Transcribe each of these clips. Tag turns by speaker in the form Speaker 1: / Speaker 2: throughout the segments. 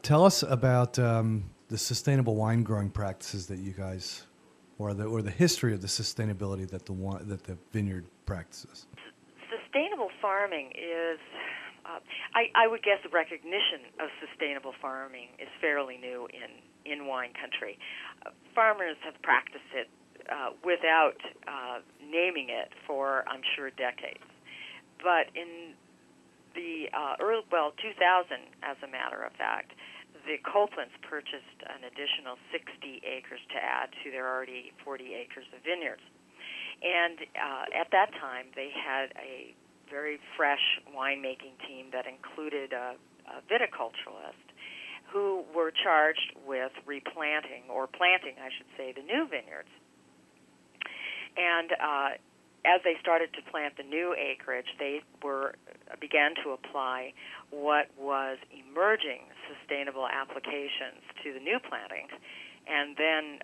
Speaker 1: tell us about the sustainable wine growing practices that you guys, or the history of the sustainability that the vineyard practices.
Speaker 2: Sustainable farming is, I would guess, the recognition of sustainable farming is fairly new in wine country. Farmers have practiced it without naming it for, I'm sure, decades. But in the 2000, as a matter of fact, the Copelands purchased an additional 60 acres to add to their already 40 acres of vineyards. And at that time, they had a very fresh winemaking team that included a viticulturalist who were charged with replanting, or planting, I should say, the new vineyards. And as they started to plant the new acreage, they began to apply what was emerging sustainable applications to the new plantings, and then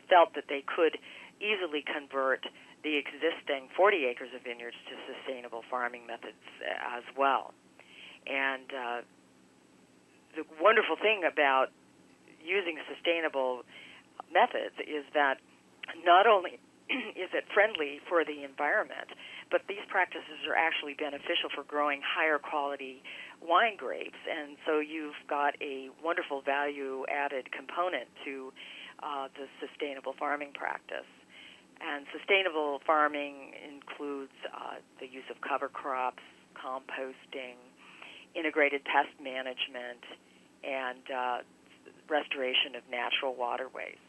Speaker 2: felt that they could easily convert the existing 40 acres of vineyards to sustainable farming methods as well. And the wonderful thing about using sustainable methods is that not only is it friendly for the environment, but these practices are actually beneficial for growing higher quality wine grapes. And so you've got a wonderful value-added component to the sustainable farming practice. And sustainable farming includes the use of cover crops, composting, integrated pest management, and restoration of natural waterways.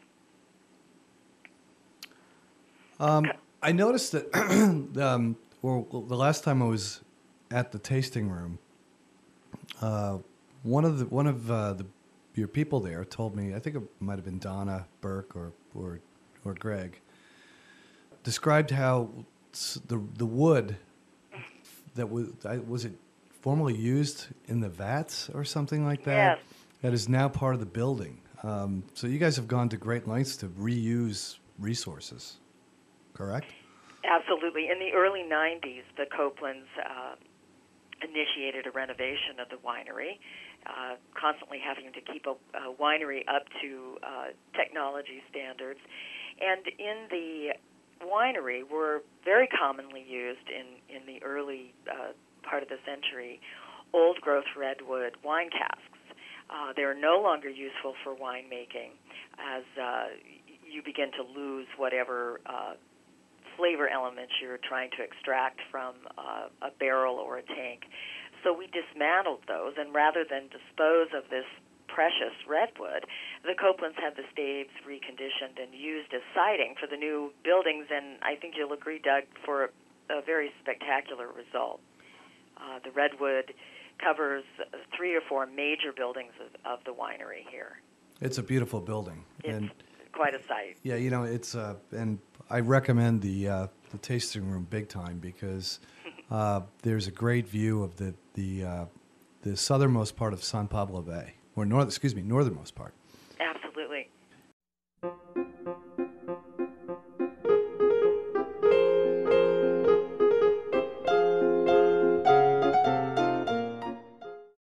Speaker 1: I noticed that the last time I was at the tasting room, one of your people there told me, I think it might have been Donna Burke or Greg, described how the wood that was it formerly used in the vats or something like that?
Speaker 2: Yes.
Speaker 1: That is now part of the building. So you guys have gone to great lengths to reuse resources, correct?
Speaker 2: Absolutely. In the early 90s, the Copelands initiated a renovation of the winery, constantly having to keep a winery up to technology standards. And in the winery were very commonly used in the early part of the century old-growth redwood wine casks. They're no longer useful for winemaking as you begin to lose whatever flavor elements you're trying to extract from a barrel or a tank. So we dismantled those, and rather than dispose of this precious redwood, the Copelands had the staves reconditioned and used as siding for the new buildings, and I think you'll agree, Doug, for a very spectacular result. The redwood covers 3 or 4 major buildings of the winery here.
Speaker 1: It's a beautiful building.
Speaker 2: It's quite a sight.
Speaker 1: Yeah, it's and I recommend the tasting room big time because there's a great view of the southernmost part of San Pablo Bay, or northernmost part.